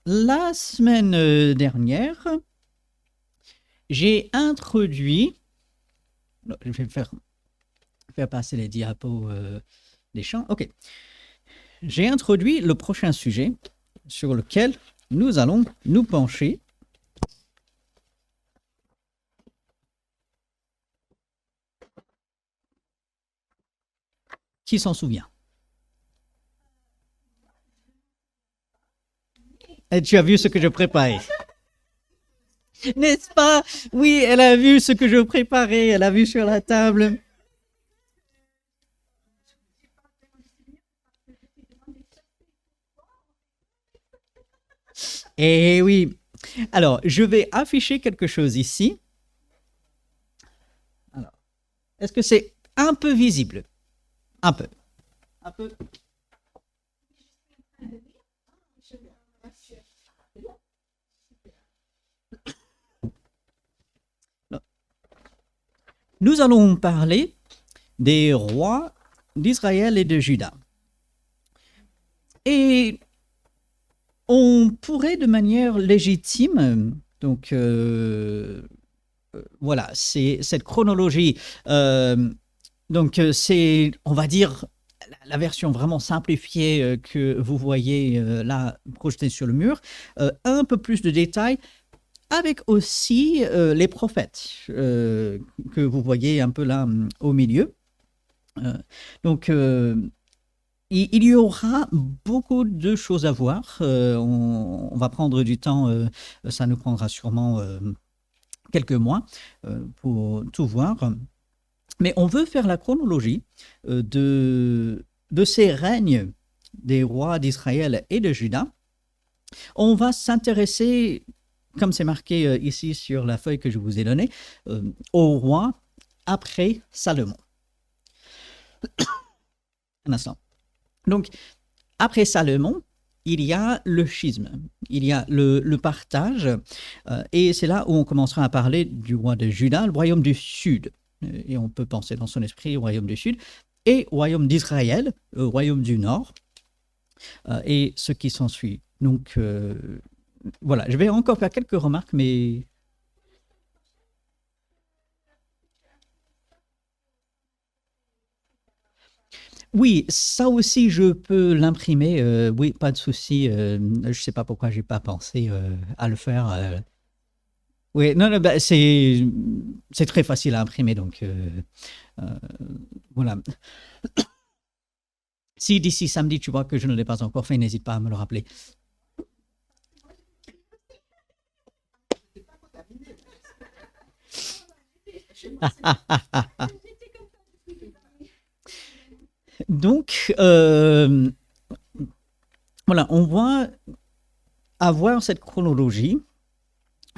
la semaine dernière, j'ai introduit. Non, je vais faire passer les diapos des champs. Ok. J'ai introduit le prochain sujet sur lequel nous allons nous pencher. Qui s'en souvient? Et tu as vu ce que je préparais? N'est-ce pas? Oui, elle a vu ce que je préparais, elle a vu sur la table. Et oui. Alors, je vais afficher quelque chose ici. Alors, est-ce que c'est un peu visible? Un peu. Un peu. Nous allons parler des rois d'Israël et de Juda. Et on pourrait de manière légitime, donc voilà, c'est cette chronologie. Donc c'est, on va dire, la version vraiment simplifiée que vous voyez là projetée sur le mur. Un peu plus de détails avec aussi les prophètes que vous voyez un peu là au milieu. Euh, donc il y aura beaucoup de choses à voir. On va prendre du temps. Ça nous prendra sûrement quelques mois pour tout voir. Mais on veut faire la chronologie de ces règnes des rois d'Israël et de Juda. On va s'intéresser, comme c'est marqué ici sur la feuille que je vous ai donnée, au roi après Salomon. Un instant. Donc, après Salomon, il y a le schisme, il y a le partage, et c'est là où on commencera à parler du roi de Juda, le royaume du sud. Et on peut penser dans son esprit au royaume du sud, et au royaume d'Israël, au royaume du nord, et ce qui s'ensuit. Donc, voilà, je vais encore faire quelques remarques, mais oui, ça aussi, je peux l'imprimer. Oui, pas de souci. Je ne sais pas pourquoi j'ai pas pensé à le faire. Oui, non, non, bah, c'est très facile à imprimer, donc euh, voilà. Si d'ici samedi tu vois que je ne l'ai pas encore fait, n'hésite pas à me le rappeler. Donc voilà, on voit avoir cette chronologie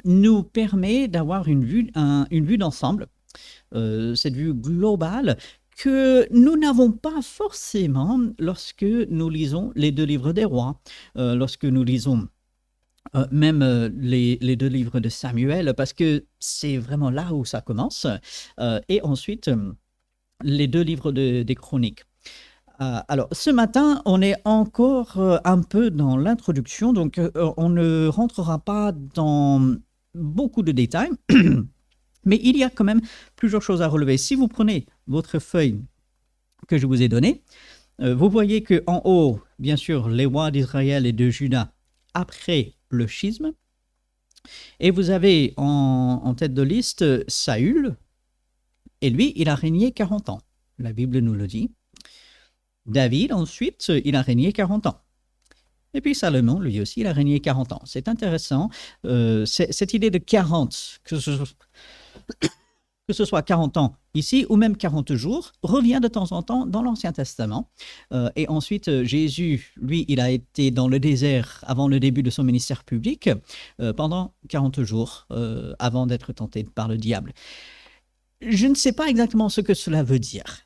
nous permet d'avoir une vue d'ensemble, cette vue globale que nous n'avons pas forcément lorsque nous lisons les deux livres des rois, lorsque nous lisons même les deux livres de Samuel, parce que c'est vraiment là où ça commence, et ensuite les deux livres des chroniques. Alors, ce matin, on est encore un peu dans l'introduction, donc on ne rentrera pas dans beaucoup de détails, mais il y a quand même plusieurs choses à relever. Si vous prenez votre feuille que je vous ai donnée, vous voyez qu'en haut, bien sûr, les rois d'Israël et de Juda après le schisme, et vous avez en tête de liste Saül, et lui, il a régné 40 ans. La Bible nous le dit. David, ensuite, il a régné 40 ans. Et puis Salomon, lui aussi, il a régné 40 ans. C'est intéressant, cette idée de 40, que ce soit 40 ans ici ou même 40 jours, revient de temps en temps dans l'Ancien Testament. Et ensuite, Jésus, lui, il a été dans le désert avant le début de son ministère public pendant 40 jours avant d'être tenté par le diable. Je ne sais pas exactement ce que cela veut dire.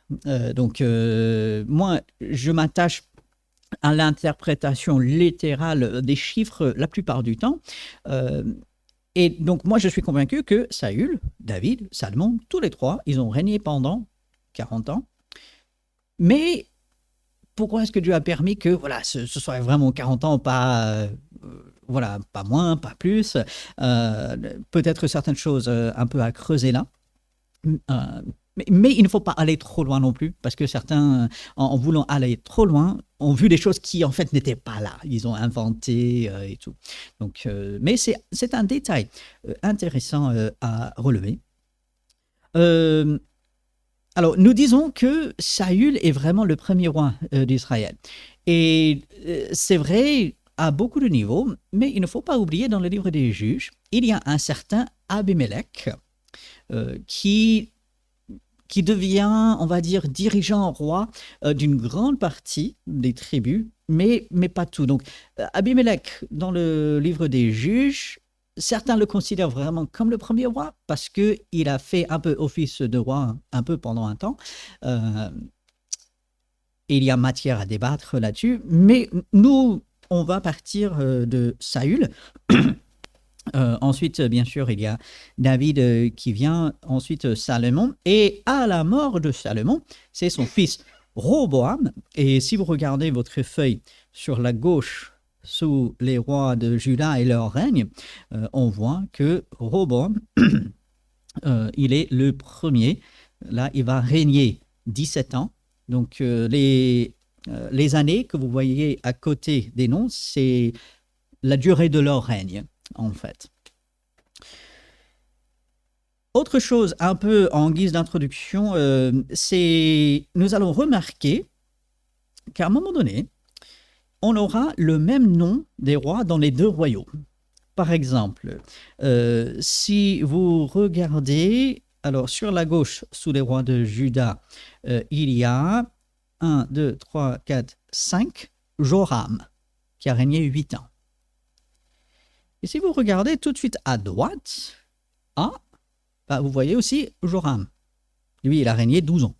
Donc, moi, je m'attache à l'interprétation littérale des chiffres la plupart du temps. Et donc, moi, je suis convaincu que Saül, David, Salomon, tous les trois, ils ont régné pendant 40 ans. Mais pourquoi est-ce que Dieu a permis que voilà, ce soit vraiment 40 ans, pas voilà, pas moins, pas plus. Peut-être certaines choses un peu à creuser là. Euh, mais il ne faut pas aller trop loin non plus, parce que certains, en voulant aller trop loin, ont vu des choses qui en fait n'étaient pas là. Ils ont inventé et tout. Donc, mais c'est un détail intéressant à relever. Euh, alors, nous disons que Saül est vraiment le premier roi d'Israël. Et c'est vrai à beaucoup de niveaux, mais il ne faut pas oublier dans le livre des juges, il y a un certain Abimelech qui devient, on va dire, dirigeant roi d'une grande partie des tribus, mais pas tout. Donc, Abimelech, dans le livre des juges, certains le considèrent vraiment comme le premier roi parce qu'il a fait un peu office de roi, un peu pendant un temps. Euh, il y a matière à débattre là-dessus, mais nous, on va partir de Saül. Ensuite, bien sûr, il y a David qui vient, ensuite Salomon. Et à la mort de Salomon, c'est son fils Roboam. Et si vous regardez votre feuille sur la gauche, sous les rois de Juda et leur règne, on voit que Roboam, il est le premier. Là, il va régner 17 ans. Donc, les années que vous voyez à côté des noms, c'est la durée de leur règne, en fait. Autre chose, un peu en guise d'introduction, c'est nous allons remarquer qu'à un moment donné, on aura le même nom des rois dans les deux royaumes. Par exemple, si vous regardez, alors sur la gauche, sous les rois de Juda, il y a 1, 2, 3, 4, 5, Joram, qui a régné 8 ans. Et si vous regardez tout de suite à droite, bah, vous voyez aussi Joram. Lui, il a régné 12 ans.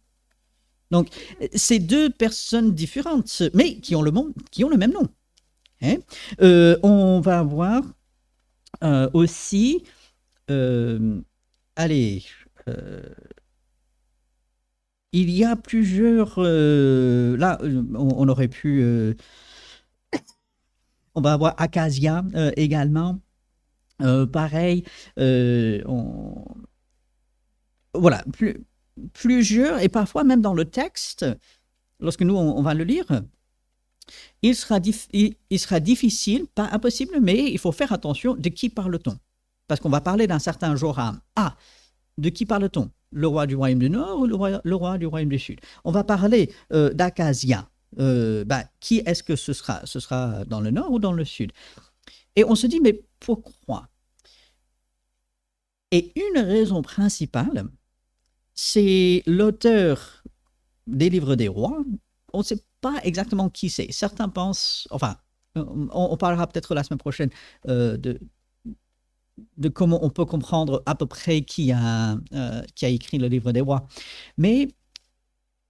Donc, c'est deux personnes différentes, mais qui ont le même nom. Hein. On va voir aussi, allez, il y a plusieurs, là, on aurait pu, on va avoir Acasia également. Pareil, voilà, plusieurs, et parfois même dans le texte, lorsque nous, on va le lire, il sera difficile, pas impossible, mais il faut faire attention de qui parle-t-on. Parce qu'on va parler d'un certain Joram. Ah, de qui parle-t-on? Le roi du royaume du Nord ou le roi du royaume du Sud? On va parler d'Acasia. Qui est-ce que ce sera? Ce sera dans le Nord ou dans le Sud? Et on se dit, mais pourquoi? Et une raison principale, c'est l'auteur des livres des rois. On ne sait pas exactement qui c'est. Certains pensent, enfin, on parlera peut-être la semaine prochaine de comment on peut comprendre à peu près qui a écrit le livre des rois. Mais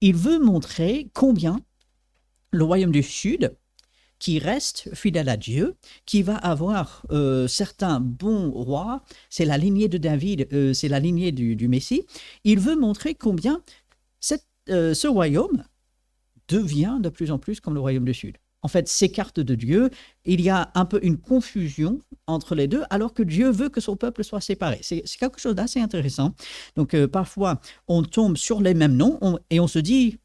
il veut montrer combien le royaume du Sud, qui reste fidèle à Dieu, qui va avoir certains bons rois, c'est la lignée de David, c'est la lignée du Messie, il veut montrer combien ce royaume devient de plus en plus comme le royaume du Sud. En fait, s'écarte de Dieu, il y a un peu une confusion entre les deux, alors que Dieu veut que son peuple soit séparé. C'est quelque chose d'assez intéressant. Donc, parfois, on tombe sur les mêmes noms et on se dit,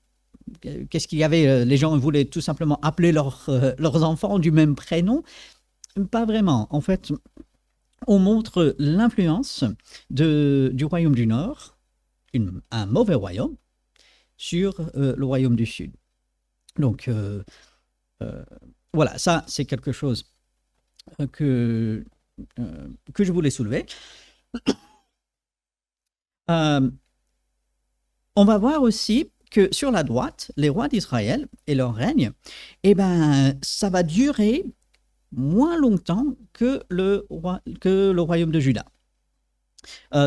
qu'est-ce qu'il y avait? Les gens voulaient tout simplement appeler leurs enfants du même prénom. Pas vraiment. En fait, on montre l'influence du royaume du Nord, un mauvais royaume, sur le royaume du Sud. Donc, voilà, ça, c'est quelque chose que je voulais soulever. On va voir aussi que sur la droite, les rois d'Israël et leur règne, eh ben, ça va durer moins longtemps que le royaume de Juda.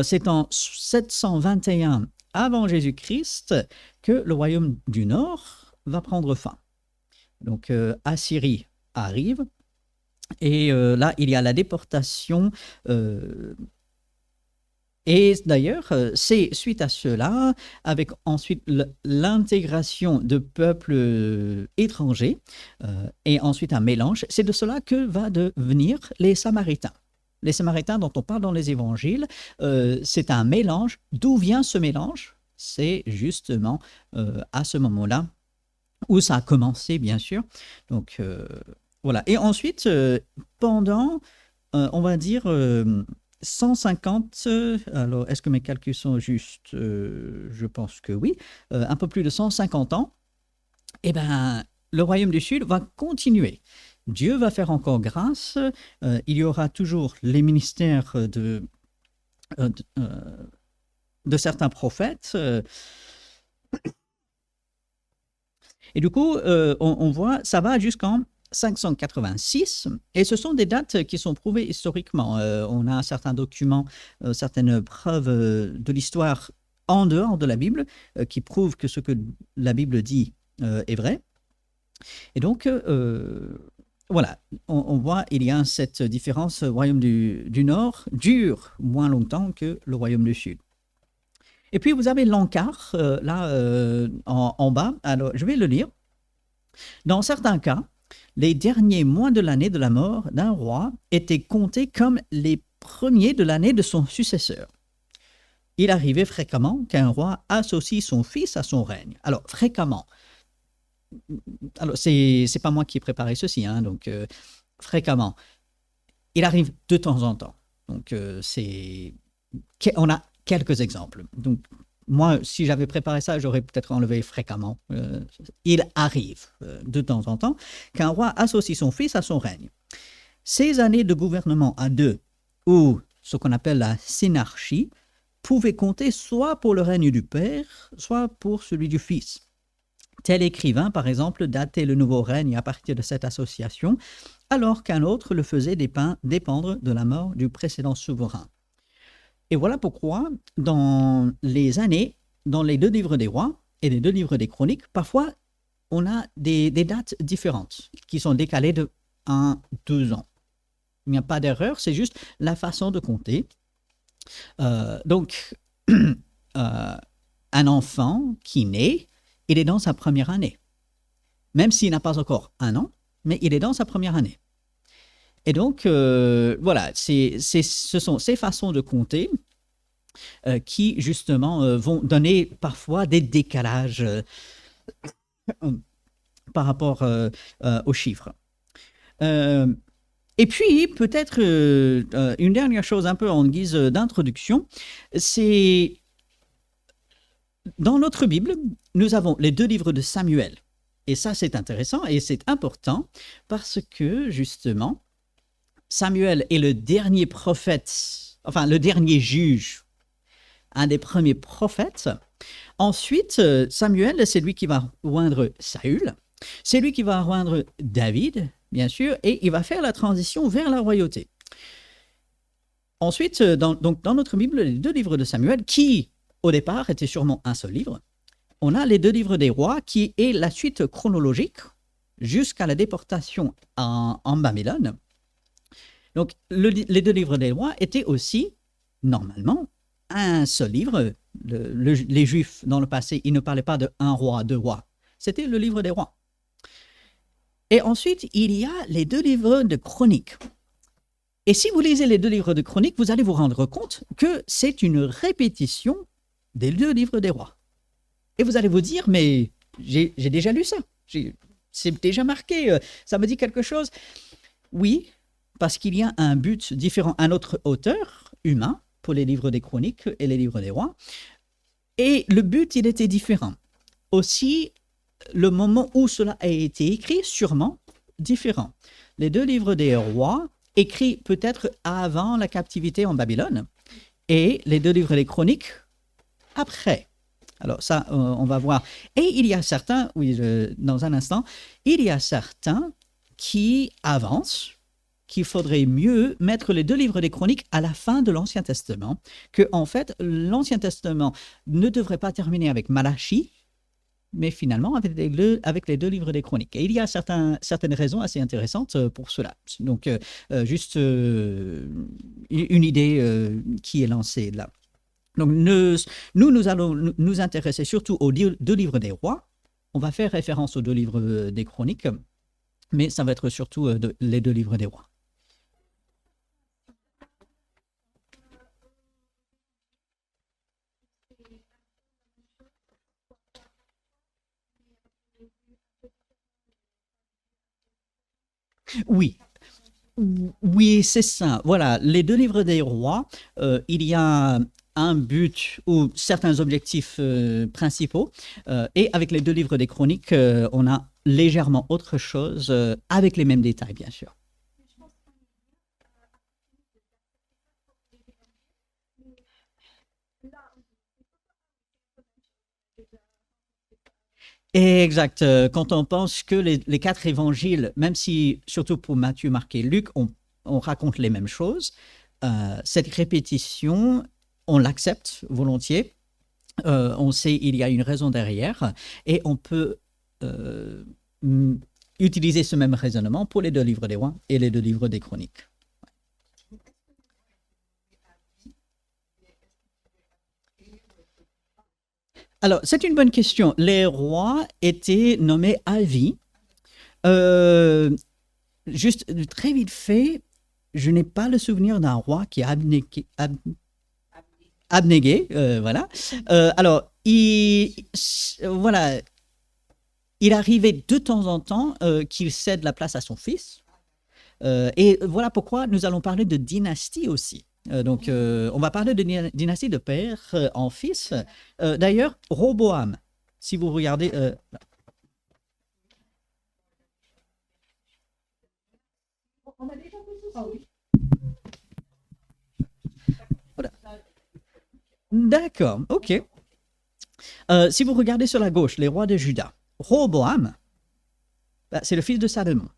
C'est en 721 avant Jésus-Christ que le royaume du Nord va prendre fin. Donc, Assyrie arrive, et là, il y a la déportation Et d'ailleurs, c'est suite à cela, avec ensuite l'intégration de peuples étrangers et ensuite un mélange, c'est de cela que va devenir les Samaritains. Les Samaritains dont on parle dans les évangiles, c'est un mélange. D'où vient ce mélange? C'est justement à ce moment-là où ça a commencé, bien sûr. Donc voilà. Et ensuite, pendant, on va dire, 150, alors est-ce que mes calculs sont justes? Je pense que oui. Un peu plus de 150 ans, eh ben, le royaume du Sud va continuer. Dieu va faire encore grâce. Il y aura toujours les ministères euh, de, euh, de certains prophètes. Et du coup, on voit, ça va jusqu'en 586, et ce sont des dates qui sont prouvées historiquement. On a certains documents, certaines preuves de l'histoire en dehors de la Bible qui prouvent que ce que la Bible dit est vrai. Et donc, voilà, on voit, il y a cette différence. Le royaume du Nord dure moins longtemps que le royaume du Sud. Et puis, vous avez l'encart, là, en bas. Alors, je vais le lire. Dans certains cas, les derniers mois de l'année de la mort d'un roi étaient comptés comme les premiers de l'année de son successeur. Il arrivait fréquemment qu'un roi associe son fils à son règne. Alors, fréquemment. Alors, c'est pas moi qui ai préparé ceci, hein, donc fréquemment. Il arrive de temps en temps. Donc, on a quelques exemples. Donc, moi, si j'avais préparé ça, j'aurais peut-être enlevé fréquemment. Il arrive de temps en temps qu'un roi associe son fils à son règne. Ces années de gouvernement à deux, ou ce qu'on appelle la synarchie, pouvaient compter soit pour le règne du père, soit pour celui du fils. Tel écrivain, par exemple, datait le nouveau règne à partir de cette association, alors qu'un autre le faisait dépendre de la mort du précédent souverain. Et voilà pourquoi, dans les années, dans les deux livres des rois et les deux livres des chroniques, parfois, on a des dates différentes qui sont décalées de 1-2 ans. Il n'y a pas d'erreur, c'est juste la façon de compter. Donc, un enfant qui naît, il est dans sa première année. Même s'il n'a pas encore 1 an, mais il est dans sa première année. Et donc, voilà, ce sont ces façons de compter qui, justement, vont donner parfois des décalages par rapport aux chiffres. Et puis, peut-être une dernière chose un peu en guise d'introduction, c'est dans notre Bible, nous avons les deux livres de Samuel. Et ça, c'est intéressant et c'est important parce que, justement, Samuel est le dernier prophète, enfin le dernier juge, un des premiers prophètes. Ensuite, Samuel, c'est lui qui va oindre Saül, c'est lui qui va oindre David, bien sûr, et il va faire la transition vers la royauté. Ensuite, donc dans notre Bible, les deux livres de Samuel, qui au départ étaient sûrement un seul livre, on a les deux livres des rois, qui est la suite chronologique jusqu'à la déportation en Babylone. Donc, les deux livres des rois étaient aussi, normalement, un seul livre. Les Juifs, dans le passé, ils ne parlaient pas de un roi, deux rois. C'était le livre des rois. Et ensuite, il y a les deux livres de chroniques. Et si vous lisez les deux livres de chroniques, vous allez vous rendre compte que c'est une répétition des deux livres des rois. Et vous allez vous dire, mais j'ai déjà lu ça. C'est déjà marqué. Ça me dit quelque chose. Oui, parce qu'il y a un but différent, un autre auteur humain pour les livres des chroniques et les livres des rois. Et le but, il était différent. Aussi, le moment où cela a été écrit, sûrement différent. Les deux livres des rois, écrits peut-être avant la captivité en Babylone, et les deux livres des chroniques, après. Alors ça, on va voir. Et il y a certains, oui, dans un instant, il y a certains qui avancent qu'il faudrait mieux mettre les deux livres des chroniques à la fin de l'Ancien Testament, que en fait, l'Ancien Testament ne devrait pas terminer avec Malachie, mais finalement avec les deux livres des chroniques. Et il y a certaines raisons assez intéressantes pour cela. Donc, juste une idée qui est lancée là. Donc, nous allons nous intéresser surtout aux deux livres des rois. On va faire référence aux deux livres des chroniques, mais ça va être surtout les deux livres des rois. Oui, oui, c'est ça. Voilà, les deux livres des rois, il y a un but ou certains objectifs principaux. Et avec les deux livres des chroniques, on a légèrement autre chose, avec les mêmes détails, bien sûr. Exact. Quand on pense que les quatre évangiles, même si, surtout pour Matthieu, Marc et Luc, on raconte les mêmes choses, cette répétition, on l'accepte volontiers. On sait il y a une raison derrière et on peut euh, utiliser ce même raisonnement pour les deux livres des rois et les deux livres des chroniques. Alors, c'est une bonne question. Les rois étaient nommés à vie. Euh, Juste très vite fait, je n'ai pas le souvenir d'un roi qui a abnégué, voilà. Alors, voilà, il arrivait de temps en temps qu'il cède la place à son fils. Et voilà pourquoi nous allons parler de dynastie aussi. Donc, on va parler de dynastie de père en fils. D'ailleurs, Roboam, si vous regardez, voilà. D'accord, ok. Si vous regardez sur la gauche, les rois de Juda, Roboam, bah, c'est le fils de Salomon.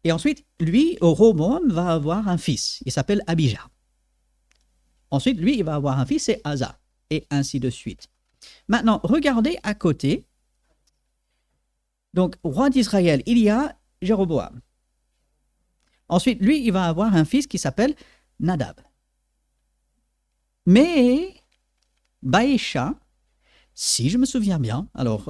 Et ensuite, lui, Roboam va avoir un fils. Il s'appelle Abijah. Ensuite, lui, il va avoir un fils, c'est Asa. Et ainsi de suite. Maintenant, regardez à côté. Donc, roi d'Israël, il y a Jéroboam. Ensuite, lui, il va avoir un fils qui s'appelle Nadab. Mais Baïcha, si je me souviens bien, alors,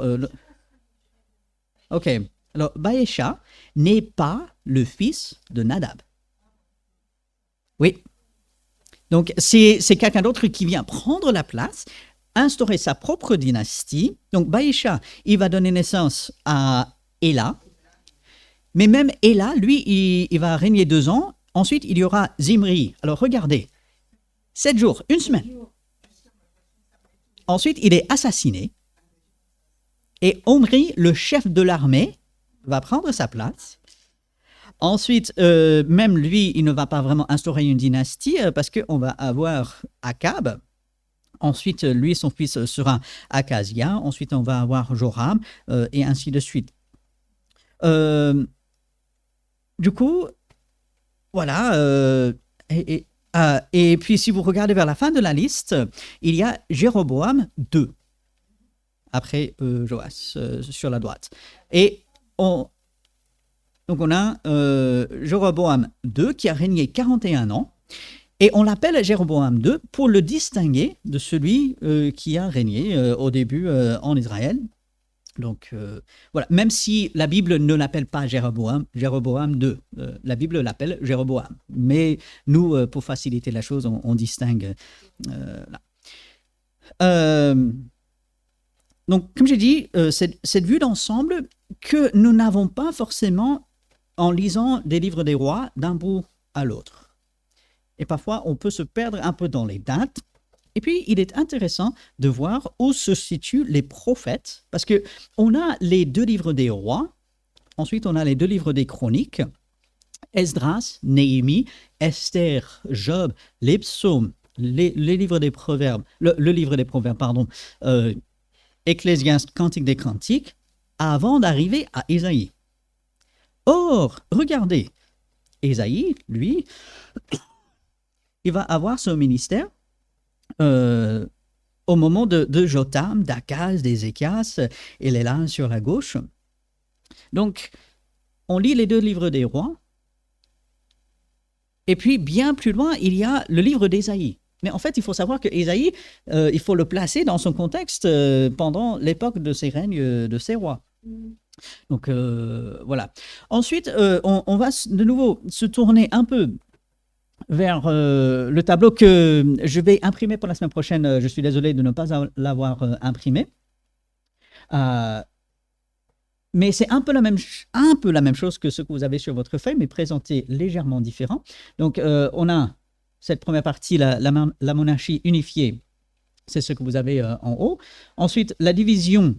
ok, alors Baïcha n'est pas le fils de Nadab. Oui, donc c'est quelqu'un d'autre qui vient prendre la place, instaurer sa propre dynastie. Donc Baïcha, il va donner naissance à Éla, mais même Éla, lui, il va régner 2 ans. Ensuite, il y aura Zimri. Alors regardez, 7 jours, une semaine. Ensuite, il est assassiné. Et Omri, le chef de l'armée, va prendre sa place. Ensuite, même lui, il ne va pas vraiment instaurer une dynastie parce qu'on va avoir Akab. Ensuite, lui, son fils sera Akazia. Ensuite, on va avoir Joram et ainsi de suite. Euh, du coup, voilà. Et puis, si vous regardez vers la fin de la liste, il y a Jéroboam 2, après Joas, sur la droite. Et donc, on a Jéroboam 2 qui a régné 41 ans. Et on l'appelle Jéroboam 2 pour le distinguer de celui qui a régné au début en Israël. Donc voilà, même si la Bible ne l'appelle pas Jéroboam 2, la Bible l'appelle Jéroboam. Mais nous, pour faciliter la chose, on distingue là. Euh, donc, comme j'ai dit, cette vue d'ensemble que nous n'avons pas forcément en lisant des livres des rois d'un bout à l'autre. Et parfois, on peut se perdre un peu dans les dates. Et puis, il est intéressant de voir où se situent les prophètes, parce que on a les deux livres des rois, ensuite on a les deux livres des chroniques, Esdras, Néhémie, Esther, Job, les psaumes, les livres des proverbes, le livre des proverbes, pardon, Ecclésiaste, Cantique des Cantiques, avant d'arriver à Ésaïe. Or, regardez, Ésaïe, lui, il va avoir son ministère euh, au moment de Jotam, d'Akaz, d'Ézéchias, il est là sur la gauche. Donc, on lit les deux livres des rois, et puis bien plus loin, il y a le livre d'Ésaïe. Mais en fait, il faut savoir que Ésaïe, il faut le placer dans son contexte pendant l'époque de ces règnes de ces rois. Donc voilà. Ensuite, on va de nouveau se tourner un peu vers le tableau que je vais imprimer pour la semaine prochaine. Je suis désolé de ne pas l'avoir imprimé. Mais c'est un peu la même chose que ce que vous avez sur votre feuille, mais présenté légèrement différent. Donc, on a cette première partie, la monarchie unifiée, c'est ce que vous avez en haut. Ensuite, la division,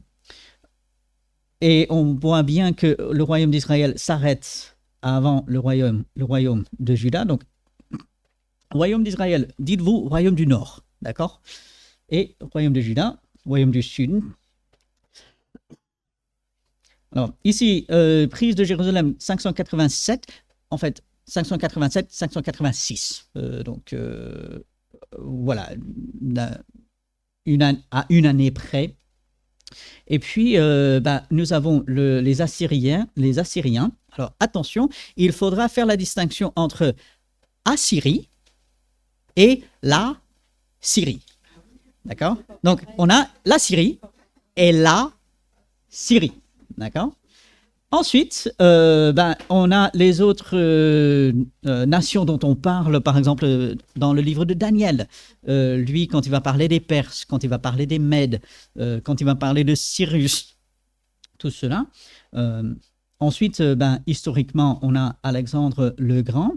et on voit bien que le royaume d'Israël s'arrête avant le royaume de Juda. Donc, royaume d'Israël, dites-vous royaume du Nord, d'accord? Et royaume de Juda, royaume du Sud. Alors, ici, prise de Jérusalem 587, en fait, 587, 586. Donc, voilà, à une année près. Et puis, nous avons les Assyriens. Alors, attention, il faudra faire la distinction entre Assyrie et la Syrie. D'accord? Donc, on a la Syrie et la Syrie. D'accord? Ensuite, on a les autres nations dont on parle, par exemple, dans le livre de Daniel. Lui, quand il va parler des Perses, quand il va parler des Mèdes, quand il va parler de Cyrus, tout cela. Ensuite, historiquement, on a Alexandre le Grand.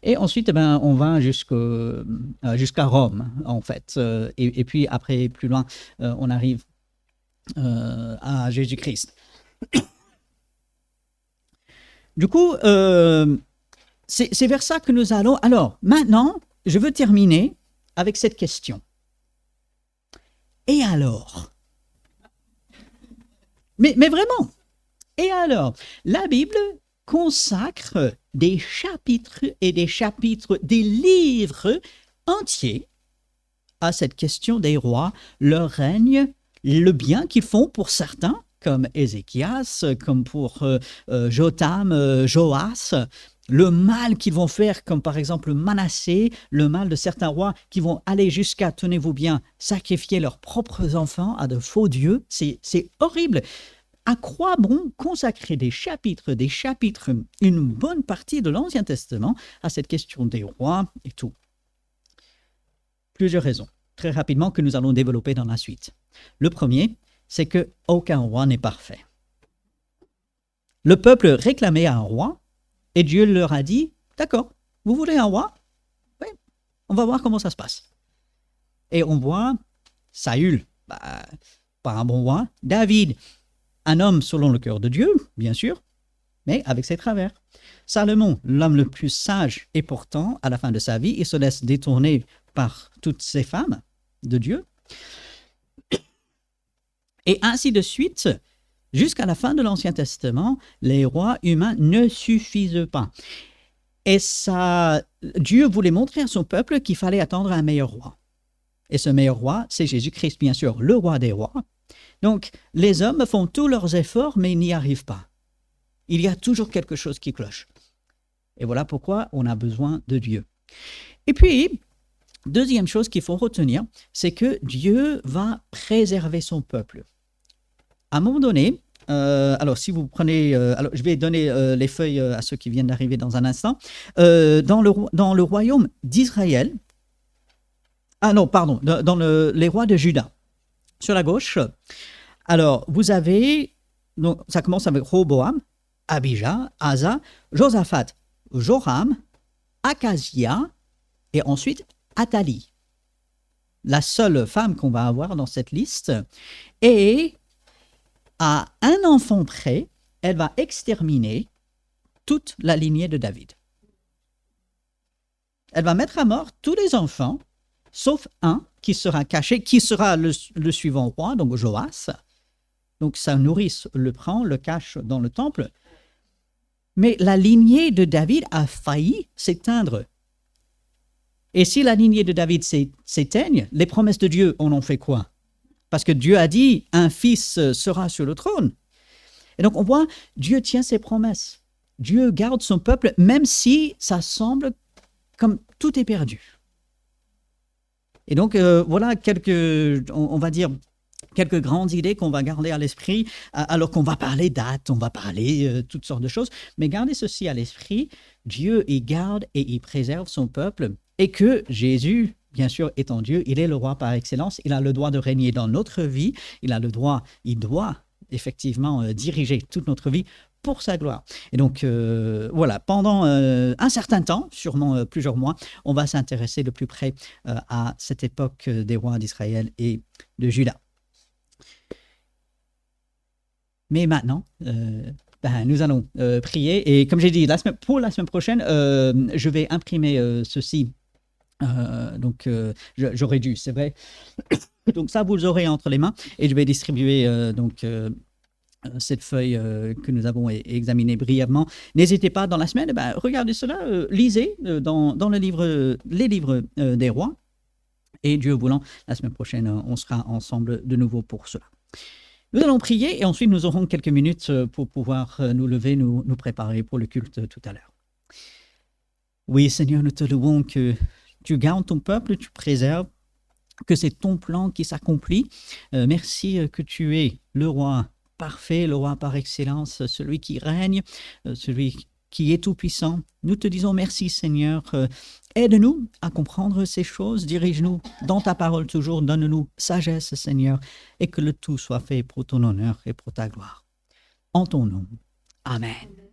Et ensuite, on va jusqu'à Rome, en fait. Et puis, après, plus loin, on arrive à Jésus-Christ. Du coup, c'est vers ça que nous allons. Alors, maintenant, je veux terminer avec cette question. Et alors? Mais vraiment, et alors? La Bible consacre des chapitres et des chapitres, des livres entiers à cette question des rois, leur règne, le bien qu'ils font pour certains, comme Ézéchias, comme pour Jotham, Joas, le mal qu'ils vont faire, comme par exemple Manassé, le mal de certains rois qui vont aller jusqu'à, tenez-vous bien, sacrifier leurs propres enfants à de faux dieux. C'est horrible. À quoi bon consacrer des chapitres, une bonne partie de l'Ancien Testament à cette question des rois et tout? Plusieurs raisons, très rapidement, que nous allons développer dans la suite. Le premier, c'est qu'aucun roi n'est parfait. Le peuple réclamait un roi et Dieu leur a dit, d'accord, vous voulez un roi? Oui, on va voir comment ça se passe. Et on voit Saül, pas un bon roi, David, un homme selon le cœur de Dieu, bien sûr, mais avec ses travers. Salomon, l'homme le plus sage, et pourtant, à la fin de sa vie, il se laisse détourner par toutes ces femmes de Dieu. Et ainsi de suite, jusqu'à la fin de l'Ancien Testament, les rois humains ne suffisent pas. Et ça, Dieu voulait montrer à son peuple qu'il fallait attendre un meilleur roi. Et ce meilleur roi, c'est Jésus-Christ, bien sûr, le roi des rois. Donc, les hommes font tous leurs efforts, mais ils n'y arrivent pas. Il y a toujours quelque chose qui cloche. Et voilà pourquoi on a besoin de Dieu. Et puis, deuxième chose qu'il faut retenir, c'est que Dieu va préserver son peuple. À un moment donné, alors si vous prenez, alors je vais donner les feuilles à ceux qui viennent d'arriver dans un instant, dans le royaume d'Israël, les rois de Juda, sur la gauche, alors vous avez, donc, ça commence avec Roboam, Abijah, Asa, Josaphat, Joram, Akazia, et ensuite Athalie. La seule femme qu'on va avoir dans cette liste. Et à un enfant près, elle va exterminer toute la lignée de David. Elle va mettre à mort tous les enfants, sauf un qui sera caché, qui sera le suivant roi, donc Joas. Donc sa nourrice le prend, le cache dans le temple. Mais la lignée de David a failli s'éteindre. Et si la lignée de David s'éteigne, les promesses de Dieu, on en fait quoi? Parce que Dieu a dit, un fils sera sur le trône. Et donc on voit, Dieu tient ses promesses. Dieu garde son peuple, même si ça semble comme tout est perdu. Et donc, voilà on va dire, quelques grandes idées qu'on va garder à l'esprit, alors qu'on va parler dates, on va parler toutes sortes de choses, mais gardez ceci à l'esprit, Dieu, il garde et il préserve son peuple, et que Jésus, bien sûr, étant Dieu, il est le roi par excellence, il a le droit de régner dans notre vie, il doit effectivement diriger toute notre vie pour sa gloire. Et donc, voilà, pendant un certain temps, sûrement plusieurs mois, on va s'intéresser de plus près à cette époque des rois d'Israël et de Juda. Mais maintenant, nous allons prier. Et comme j'ai dit, pour la semaine prochaine, je vais imprimer ceci. Donc, j'aurais dû, c'est vrai. Donc, ça, vous l'aurez entre les mains. Et je vais distribuer cette feuille que nous avons examinée brièvement. N'hésitez pas, dans la semaine, regardez cela, lisez dans les livres des rois. Et Dieu voulant, la semaine prochaine, on sera ensemble de nouveau pour cela. Nous allons prier et ensuite nous aurons quelques minutes pour pouvoir nous lever, nous préparer pour le culte tout à l'heure. Oui, Seigneur, nous te louons que tu gardes ton peuple, tu préserves, que c'est ton plan qui s'accomplit. Merci que tu es le roi parfait, le roi par excellence, celui qui règne, celui qui est tout-puissant. Nous te disons merci, Seigneur. Aide-nous à comprendre ces choses, dirige-nous dans ta parole toujours, donne-nous sagesse, Seigneur, et que le tout soit fait pour ton honneur et pour ta gloire. En ton nom. Amen.